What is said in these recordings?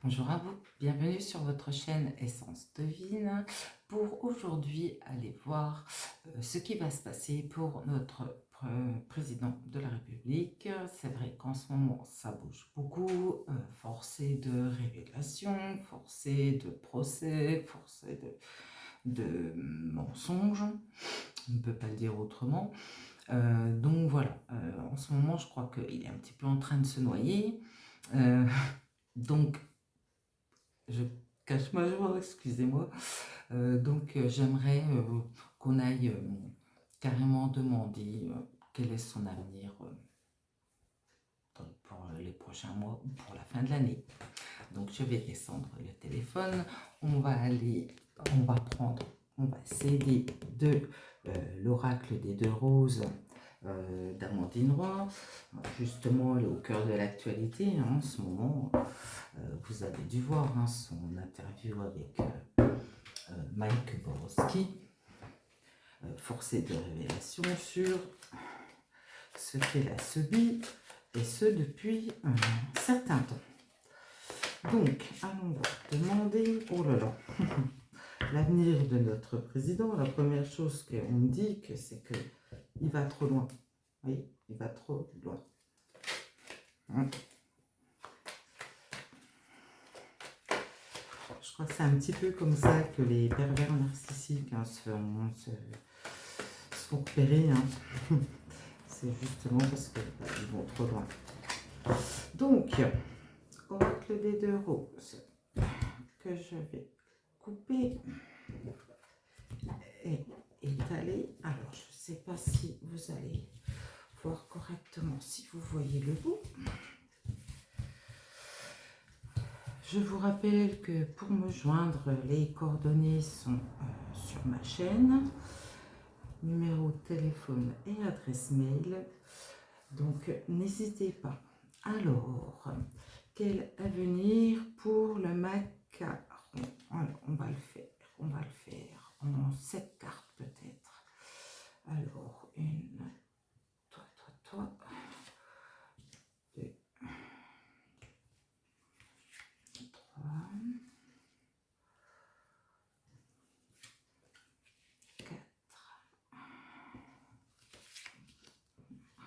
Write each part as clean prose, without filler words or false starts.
Bonjour à vous, bienvenue sur votre chaîne Essence Divine pour aujourd'hui aller voir ce qui va se passer pour notre président de la République. C'est vrai qu'en ce moment ça bouge beaucoup, forcé de révélations, forcé de procès, forcé de mensonges, on ne peut pas le dire autrement. Donc voilà, en ce moment je crois qu'il est un petit peu en train de se noyer. Donc je cache ma joie, excusez-moi. J'aimerais qu'on aille carrément demander quel est son avenir pour les prochains mois ou pour la fin de l'année. Donc je vais descendre le téléphone, on va s'aider de l'oracle des deux roses d'Amandine Roy. Justement, elle est au cœur de l'actualité en ce moment. Vous avez dû voir son interview avec Mike Borowski, forcé de révélation sur ce qu'elle a subi, et ce depuis un certain temps. Donc, allons demander, oh là là, l'avenir de notre président. La première chose qu'on me dit, c'est qu'il va trop loin. Oui, il va trop loin. Je crois que c'est un petit peu comme ça que les pervers narcissiques se font repérer. C'est justement parce qu'ils vont trop loin. Donc, oracle des deux roses que je vais couper et étaler. Alors, je ne sais pas si vous allez voir correctement, si vous voyez le bout. Je vous rappelle que pour me joindre, les coordonnées sont sur ma chaîne. Numéro de téléphone et adresse mail. Donc, n'hésitez pas. Alors, quel avenir pour le macaron? Alors, on va le faire en 7 cartes peut-être. Alors, une, toi, 2, 3, 4.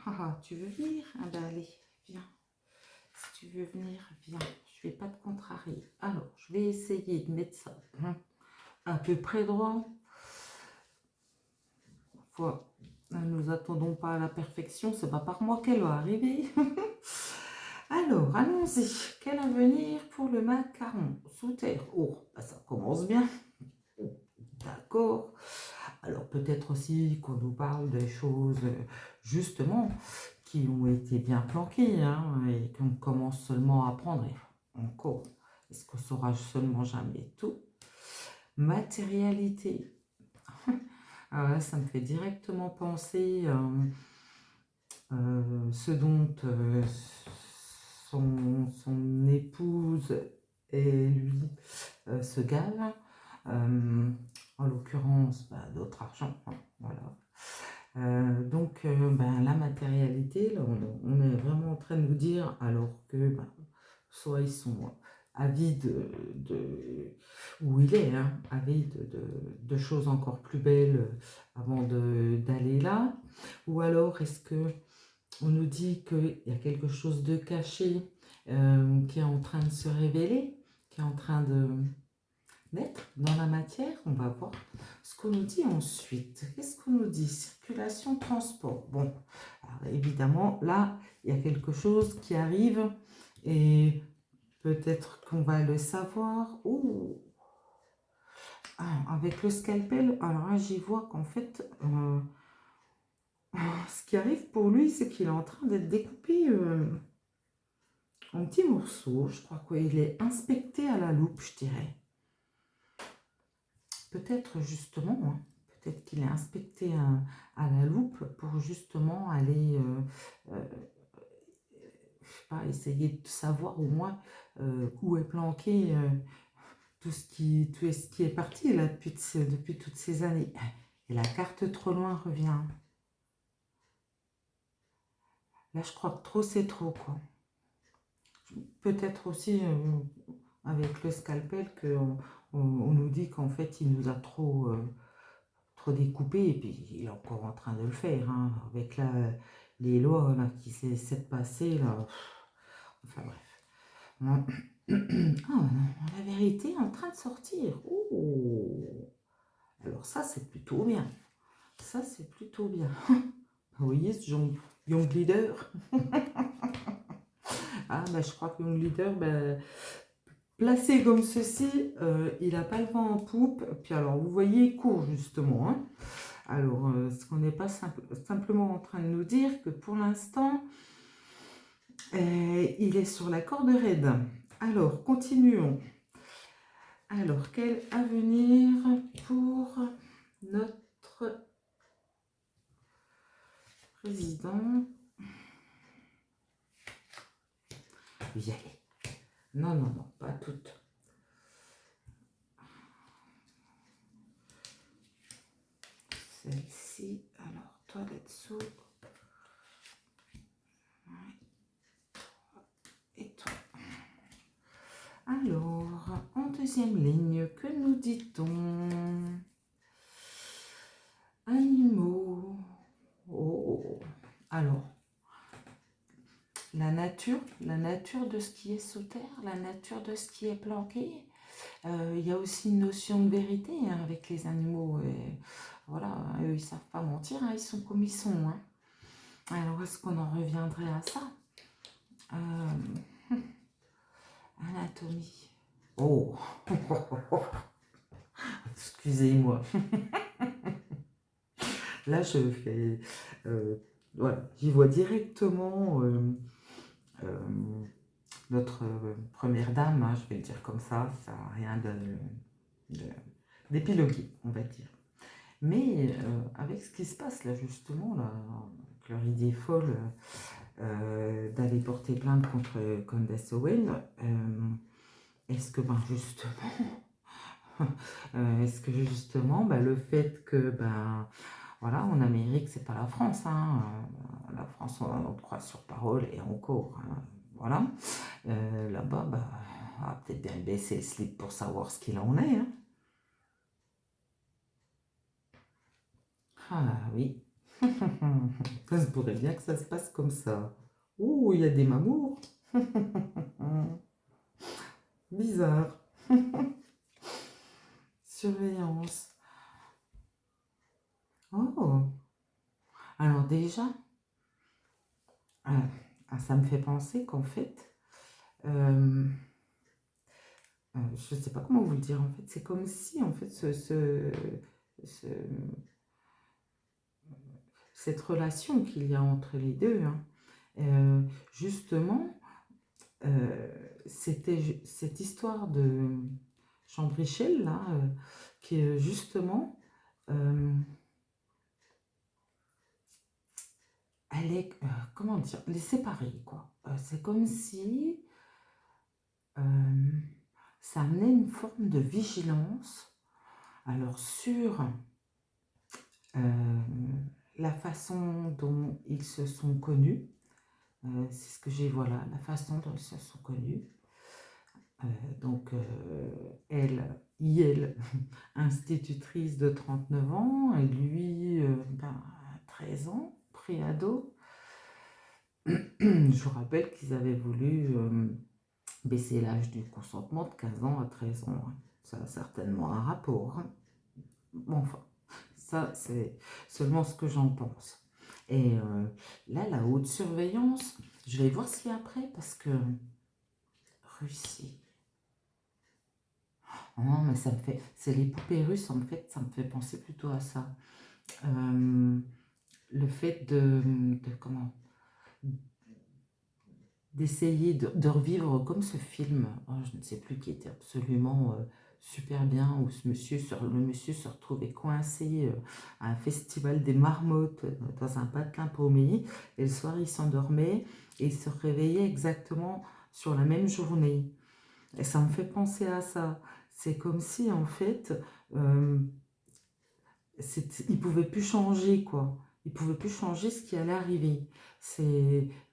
Ah, tu veux venir? Ah ben allez, viens. Si tu veux venir, viens. Je vais pas te contrarier. Alors, je vais essayer de mettre ça à peu près droit. Nous attendons pas à la perfection, c'est pas par moi qu'elle va arriver. Alors, allons-y. Quel avenir pour le macaron sous terre? Oh, bah ça commence bien. D'accord. Alors, peut-être aussi qu'on nous parle des choses, justement, qui ont été bien planquées, et qu'on commence seulement à apprendre. Encore, est-ce qu'on saura seulement jamais tout? Matérialité. Ah ouais, ça me fait directement penser ce dont son épouse et lui se gavent, en l'occurrence d'autre argent, voilà. La matérialité, là, on est vraiment en train de nous dire, alors que soit ils sont avides où il est, avide de choses encore plus belles avant d'aller là, ou alors est-ce que on nous dit qu'il y a quelque chose de caché qui est en train de se révéler, qui est en train de naître dans la matière? On va voir ce qu'on nous dit ensuite. Qu'est-ce qu'on nous dit? Circulation, transport. Bon, alors évidemment, là, il y a quelque chose qui arrive et peut-être qu'on va le savoir. Ouh, avec le scalpel, alors là, j'y vois qu'en fait, ce qui arrive pour lui, c'est qu'il est en train d'être découpé en petits morceaux. Je crois qu'il est inspecté à la loupe, je dirais. Peut-être justement, peut-être qu'il est inspecté à la loupe pour justement aller, je sais pas, essayer de savoir au moins où est planqué tout ce qui est parti là depuis toutes ces années. Et la carte trop loin revient. Là, je crois que trop, c'est trop, quoi. Peut-être aussi avec le scalpel on nous dit qu'en fait, il nous a trop découpé, et puis il est encore en train de le faire, hein, avec les lois là, qui s'essaient de passer, là. Enfin bref. Non. Ah, non, la vérité est en train de sortir. Oh. Alors ça, c'est plutôt bien. Ça, c'est plutôt bien. Vous voyez ce Young Leader? Ah, bah, je crois que Young Leader, bah, placé comme ceci, il n'a pas le vent en poupe. Puis alors, vous voyez, il court justement, hein. Alors, ce qu'on n'est pas simplement en train de nous dire que pour l'instant, il est sur la corde raide. Alors, continuons. Alors, quel avenir pour notre président? Y aller. Non, non, non, pas toutes. Celle-ci, alors, toi là-dessous. Et toi. Alors, en deuxième ligne, que nous dit-on? Animaux. Oh. Alors, la nature de ce qui est sous terre, la nature de ce qui est planqué. Il y a aussi une notion de vérité, hein, avec les animaux. Et voilà, eux, ils ne savent pas mentir, hein, ils sont comme ils sont. Hein. Alors, est-ce qu'on en reviendrait à ça? Anatomie. Oh. Excusez-moi. Là, je fais... voilà, j'y vois directement notre première dame, hein, je vais le dire comme ça n'a rien d'épilogué, on va dire. Mais avec ce qui se passe là, justement, là, avec leur idée folle d'aller porter plainte contre Candace Owen, est-ce que justement, le fait que voilà, en Amérique, c'est pas la France, hein, la France, on croit sur parole et encore, hein, voilà. Là-bas, on va peut-être bien baisser le slip pour savoir ce qu'il en est. Hein. Ah oui, ça se pourrait bien que ça se passe comme ça. Ouh, il y a des mamours. Bizarre. Surveillance. Oh, alors déjà, ça me fait penser qu'en fait, je ne sais pas comment vous le dire, en fait, c'est comme si, en fait, cette relation qu'il y a entre les deux, hein, justement, c'était cette histoire de Chambrichel, là, qui justement allait, comment dire, les séparer, quoi. C'est comme si ça amenait une forme de vigilance, alors sur la façon dont ils se sont connus, c'est ce que j'ai, voilà, la façon dont ils se sont connus. Donc, elle, institutrice de 39 ans, et lui, 13 ans, pré-ado. Je vous rappelle qu'ils avaient voulu baisser l'âge du consentement de 15 ans à 13 ans. Hein. Ça a certainement un rapport. Hein. Bon, enfin, ça, c'est seulement ce que j'en pense. Et là, la haute surveillance, je vais voir ce qu'il y a après, parce que Russie. Oh non, mais ça me fait... C'est les poupées russes, en fait, ça me fait penser plutôt à ça. Le fait comment d'essayer de revivre comme ce film, je ne sais plus, qui était absolument super bien, où le monsieur se retrouvait coincé à un festival des marmottes dans un patelin paumé, et le soir il s'endormait et il se réveillait exactement sur la même journée. Et ça me fait penser à ça. C'est comme si en fait, ils ne pouvaient plus changer, quoi. Ils ne pouvaient plus changer ce qui allait arriver.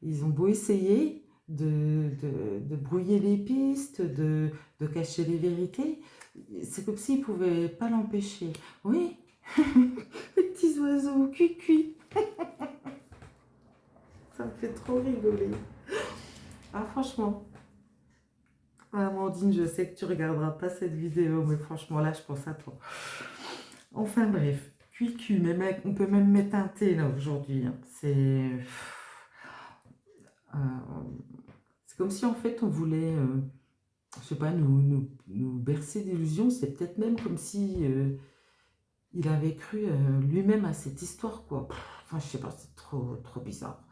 Ils ont beau essayer, de brouiller les pistes, de cacher les vérités. C'est comme s'ils ne pouvaient pas l'empêcher. Oui, les petits oiseaux, cuit. Ça me fait trop rigoler. Ah, franchement. Amandine, je sais que tu regarderas pas cette vidéo, mais franchement, là, je pense à toi. Enfin, bref. Cuit, mais mec, on peut même mettre un thé, là, aujourd'hui. Hein. C'est comme si, en fait, on voulait, je sais pas, nous bercer d'illusions. C'est peut-être même comme si il avait cru lui-même à cette histoire, quoi. Enfin, je sais pas, c'est trop bizarre.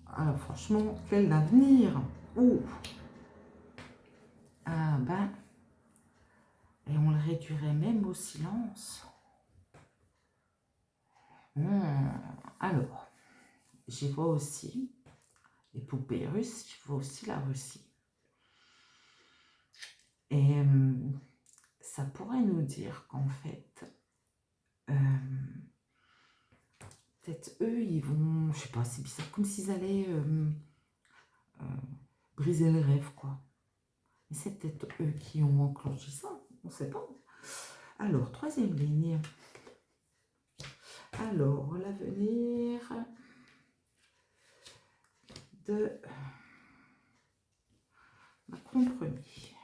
Alors, franchement, quel avenir! Ouh! Ah ben, et on le réduirait même au silence. Alors, j'y vois aussi les poupées russes, j'y vois aussi la Russie. Et ça pourrait nous dire qu'en fait, peut-être eux, ils vont, je sais pas, c'est bizarre, comme s'ils allaient briser le rêve, quoi. Mais c'est peut-être eux qui ont enclenché ça, on ne sait pas. Alors, troisième ligne. Alors, l'avenir de Macron Ier.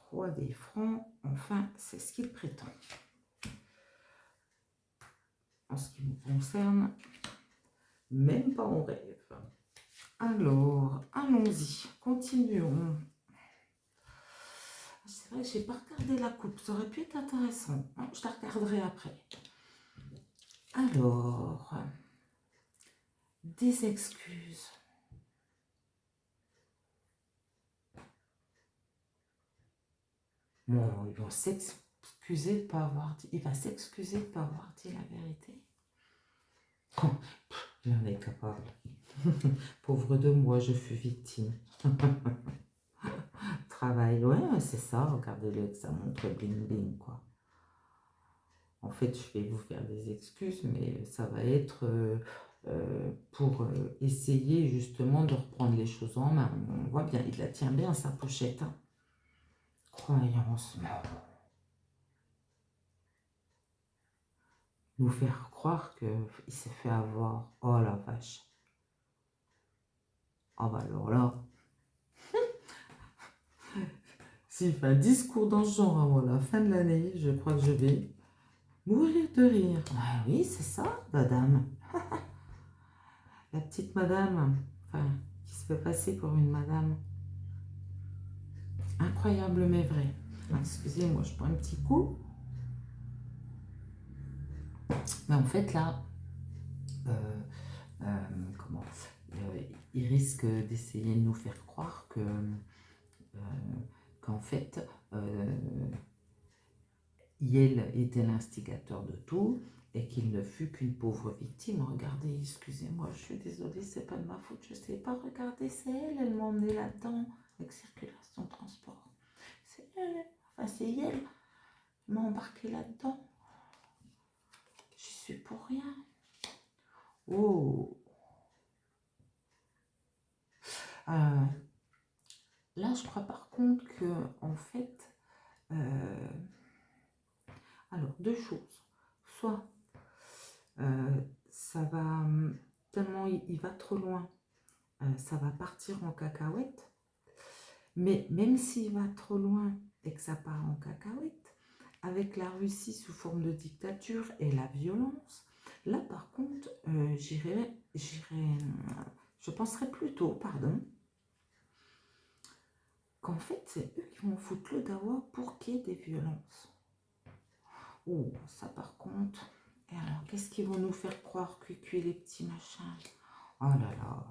Roi des francs, enfin, c'est ce qu'il prétend. En ce qui me concerne, même pas en rêve. Alors, allons-y, continuons. C'est vrai que j'ai pas regardé la coupe, ça aurait pu être intéressant. Je la regarderai après. Alors, des excuses. Bon, il va s'excuser de pas avoir dit. Il va s'excuser de pas avoir dit la vérité. Oh, il en est capable. Pauvre de moi, je fus victime. Travail, ouais, c'est ça. Regardez-le, que ça montre bling bling, quoi. En fait, je vais vous faire des excuses, mais ça va être pour essayer justement de reprendre les choses en main. On voit bien, il la tient bien, sa pochette. Hein. Croyance. Nous faire croire qu'il s'est fait avoir. Oh la vache. Ah bah alors là. S'il fait un discours dans ce genre avant la fin de l'année, je crois que je vais mourir de rire. Ah oui, c'est ça, madame. La petite madame, enfin, qui se fait passer pour une madame. Incroyable mais vrai. Excusez-moi, je prends un petit coup. Mais en fait, là, comment il risque d'essayer de nous faire croire qu'en fait, Yel était l'instigateur de tout et qu'il ne fut qu'une pauvre victime. Regardez, excusez-moi, je suis désolée, c'est pas de ma faute, je sais pas. Regardez, c'est elle m'a emmené là-dedans, avec circulation, transport. C'est elle, enfin c'est elle qui m'a embarqué là-dedans. J'y suis pour rien. Oh. Là, je crois par contre que, en fait, alors deux choses. Soit ça va tellement il va trop loin, ça va partir en cacahuète. Mais même s'il va trop loin et que ça part en cacahuète, avec la Russie sous forme de dictature et la violence, là par contre, je penserais plutôt, pardon, qu'en fait c'est eux qui vont foutre le dawa pour qu'il y ait des violences. Oh, ça par contre. Et alors, qu'est-ce qu'ils vont nous faire croire, cuit les petits machins? Oh là là.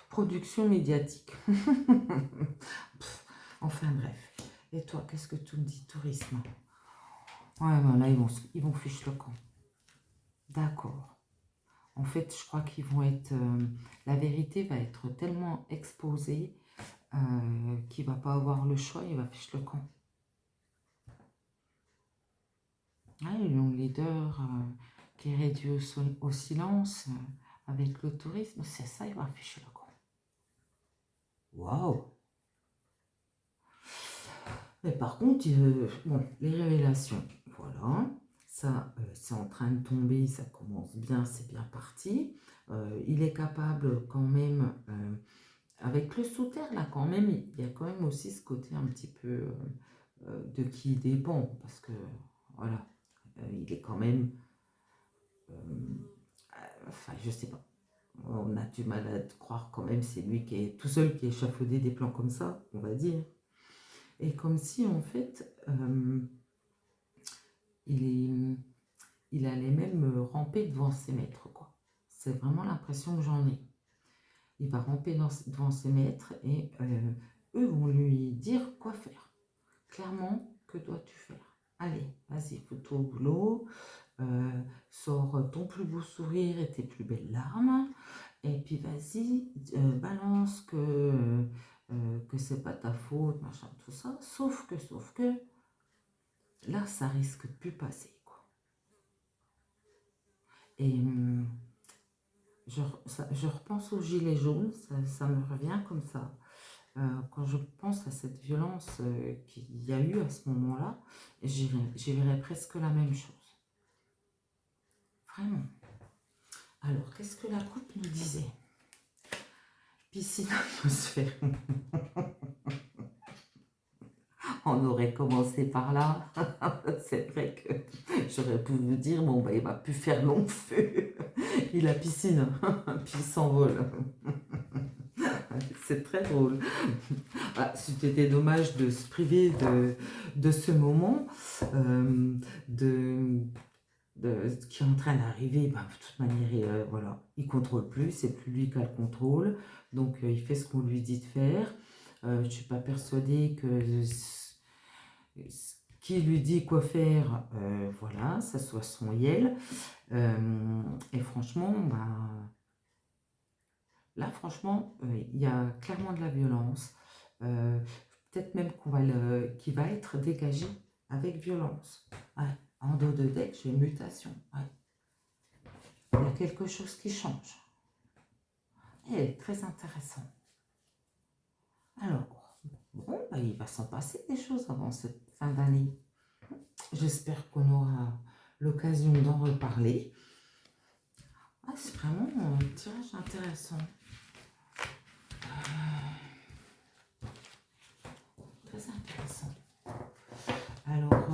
Production médiatique. Enfin bref. Et toi, qu'est-ce que tu me dis, tourisme? Ouais, ben là, ils vont ficher le camp. D'accord. En fait, je crois qu'ils vont être... la vérité va être tellement exposée qu'il ne va pas avoir le choix, il va ficher le camp. Ah, le long leader, qui est réduit au silence avec le tourisme, c'est ça, il va afficher le grand. Waouh! Mais par contre, bon, les révélations, voilà, ça, c'est en train de tomber, ça commence bien, c'est bien parti. Il est capable quand même, avec le sous-terre, là, quand même, il y a quand même aussi ce côté un petit peu de qui il dépend, parce que, voilà, il est quand même, enfin, je sais pas, on a du mal à croire quand même, c'est lui qui est tout seul qui a échafaudé des plans comme ça, on va dire. Et comme si, en fait, il allait même ramper devant ses maîtres, quoi. C'est vraiment l'impression que j'en ai. Il va ramper devant ses maîtres et eux vont lui dire quoi faire. Clairement, que dois-tu faire? Allez, vas-y, fous-toi au boulot, sors ton plus beau sourire et tes plus belles larmes, et puis vas-y, balance que c'est pas ta faute, machin, tout ça, sauf que, là, ça risque de plus passer, quoi. Et je repense aux gilets jaunes, ça me revient comme ça. Quand je pense à cette violence qu'il y a eu à ce moment-là, j'y verrais presque la même chose. Vraiment. Alors, qu'est-ce que la coupe nous disait? Piscine atmosphère. On aurait commencé par là. C'est vrai que j'aurais pu vous dire, bon, bah, il va plus faire long feu. Il a piscine, puis il s'envole. C'est très drôle. Ah, c'était dommage de se priver de ce moment qui est en train d'arriver. Ben, de toute manière, voilà, il ne contrôle plus, c'est plus lui qui a le contrôle. Donc, il fait ce qu'on lui dit de faire. Je ne suis pas persuadée que qui lui dit quoi faire, voilà, ça soit son yel. Et franchement, ben, là, franchement, il y a clairement de la violence. Peut-être même qu'il va être dégagé avec violence. Ouais. En dos de deck, j'ai une mutation. Ouais. Il y a quelque chose qui change. Et très intéressant. Alors, bon, bah, il va s'en passer des choses avant cette fin d'année. J'espère qu'on aura l'occasion d'en reparler. Ah, c'est vraiment un tirage intéressant. Très intéressant. Alors,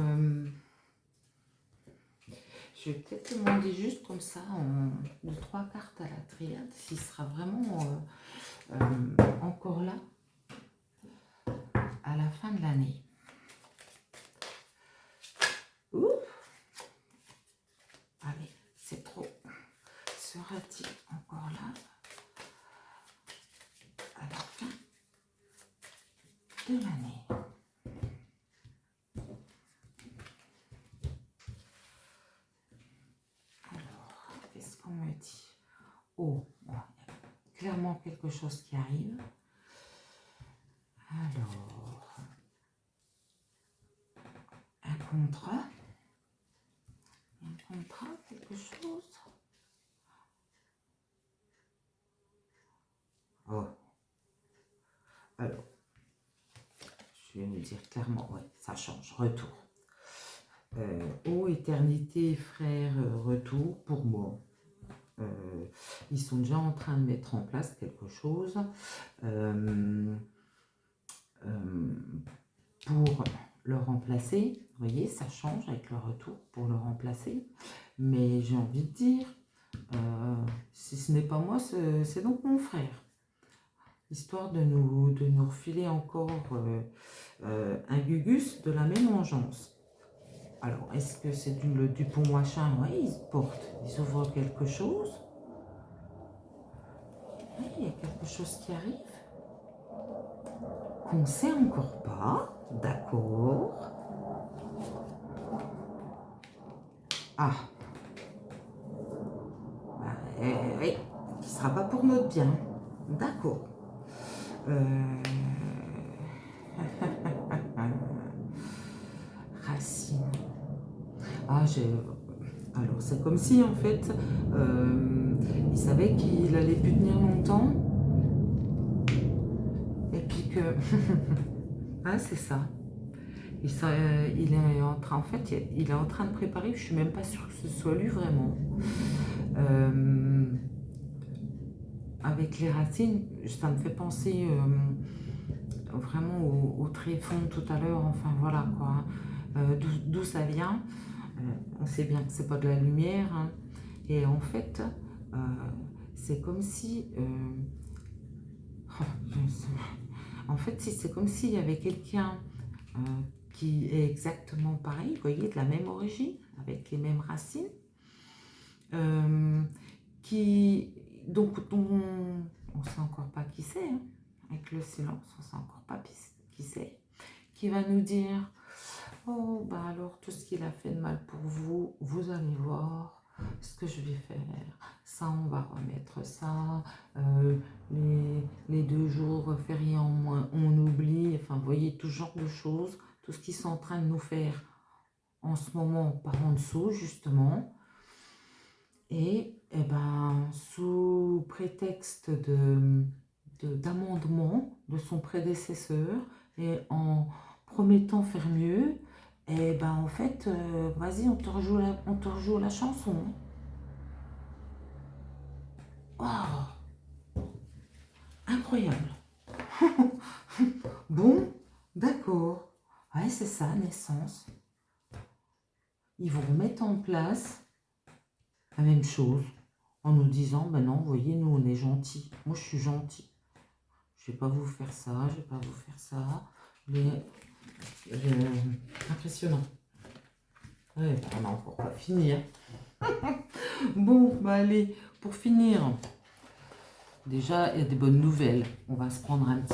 je vais peut-être demander juste comme ça, en 2-3 cartes à la triade, s'il sera vraiment encore là à la fin de l'année. Ouh! Allez, c'est trop. Sera-t-il encore là à la fin de l'année? Alors, qu'est-ce qu'on me dit? Oh, bon, il y a clairement quelque chose qui arrive. Alors, un contrat, quelque chose. Oh, alors, je vais vous dire clairement, ouais, ça change, retour. Ô éternité, frère, retour pour moi. Ils sont déjà en train de mettre en place quelque chose pour le remplacer. Vous voyez, ça change avec le retour pour le remplacer. Mais j'ai envie de dire, si ce n'est pas moi, c'est donc mon frère. Histoire de nous refiler encore un gugus de la même engeance. Alors, est-ce que c'est du pont machin? Oui, ils portent, ils ouvrent quelque chose. Oui, il y a quelque chose qui arrive. Qu'on ne sait encore pas. D'accord. Ah. Bah, oui, qui ne sera pas pour notre bien. D'accord. Racine. Ah, Alors, c'est comme si, en fait, il savait qu'il allait plus tenir longtemps. Et puis que... ah, c'est ça. Il est en train, en fait, il est en train de préparer, je suis même pas sûre que ce soit lui vraiment. Avec les racines, ça me fait penser vraiment au tréfonds tout à l'heure, enfin voilà quoi. D'où ça vient. On sait bien que c'est pas de la lumière, hein. Et en fait, euh, c'est comme si... en fait, c'est comme s'il y avait quelqu'un qui est exactement pareil, vous voyez, de la même origine, avec les mêmes racines, qui, donc, dont on ne sait encore pas qui c'est, hein. Avec le silence, on ne sait encore pas qui c'est, qui va nous dire, oh, bah alors, tout ce qu'il a fait de mal pour vous, vous allez voir ce que je vais faire, ça on va remettre ça, les 2 jours fériés en moins, on oublie, enfin vous voyez tout ce genre de choses, tout ce qu'ils sont en train de nous faire en ce moment par en dessous justement, et ben, sous prétexte d'amendement de son prédécesseur et en promettant faire mieux, et ben en fait, vas-y, on te rejoue la chanson. Oh, incroyable. Bon, d'accord. Ouais, c'est ça, naissance. Ils vont remettre en place la même chose en nous disant, ben non, vous voyez, nous on est gentils. Moi je suis gentil. Je vais pas vous faire ça, je vais pas vous faire ça. Mais impressionnant. Ouais, on n'a encore pas fini, hein. Bon, bah allez, pour finir, déjà, il y a des bonnes nouvelles. On va se prendre une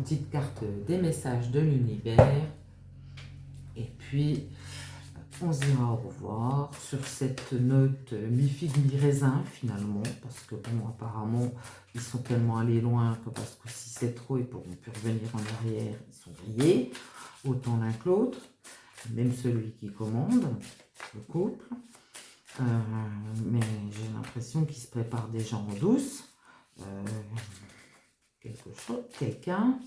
petite carte des messages de l'univers. Et puis, on se dira au revoir sur cette note mi-figue, mi-raisin finalement. Parce que bon, apparemment, ils sont tellement allés loin que parce que si c'est trop, ils pourront plus revenir en arrière. Ils sont grillés, autant l'un que l'autre. Même celui qui commande, le couple. Mais j'ai l'impression qu'il se prépare déjà en douce. Quelqu'un,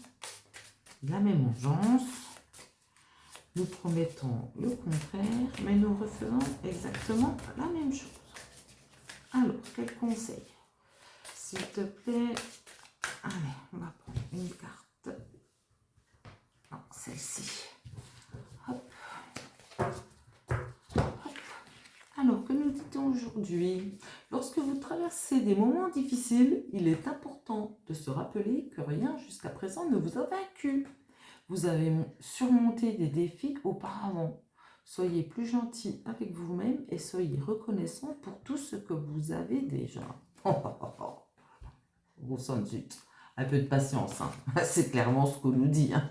la même engeance, nous promettons le contraire, mais nous refaisons exactement la même chose. Alors, quel conseil? S'il te plaît, allez, on va prendre une carte. Non, celle-ci. Hop. Alors, que nous dit-on aujourd'hui? Lorsque vous traversez des moments difficiles, il est important de se rappeler que rien jusqu'à présent ne vous a vaincu. Vous avez surmonté des défis auparavant. Soyez plus gentil avec vous-même et soyez reconnaissant pour tout ce que vous avez déjà. Vous sentez un peu de patience, hein. C'est clairement ce qu'on nous dit, hein.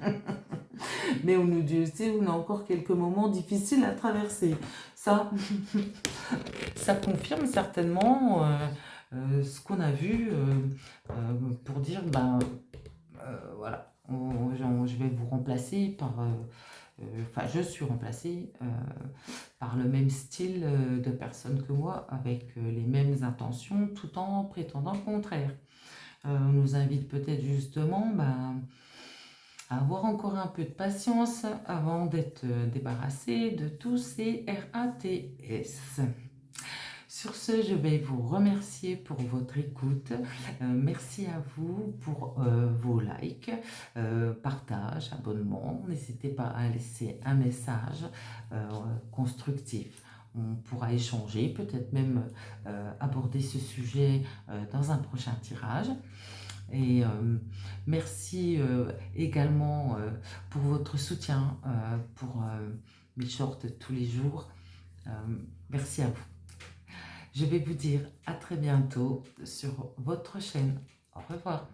Mais on nous dit aussi qu'on a encore quelques moments difficiles à traverser. Ça, ça confirme certainement ce qu'on a vu pour dire, ben voilà, je vais vous remplacer par... enfin, je suis remplacée par le même style de personne que moi, avec les mêmes intentions, tout en prétendant le contraire. On nous invite peut-être justement à avoir encore un peu de patience avant d'être débarrassé de tous ces RATS. Sur ce, je vais vous remercier pour votre écoute. Merci à vous pour vos likes, partages, abonnements. N'hésitez pas à laisser un message constructif. On pourra échanger, peut-être même aborder ce sujet dans un prochain tirage. Et merci également pour votre soutien pour mes shorts tous les jours. Merci à vous. Je vais vous dire à très bientôt sur votre chaîne. Au revoir.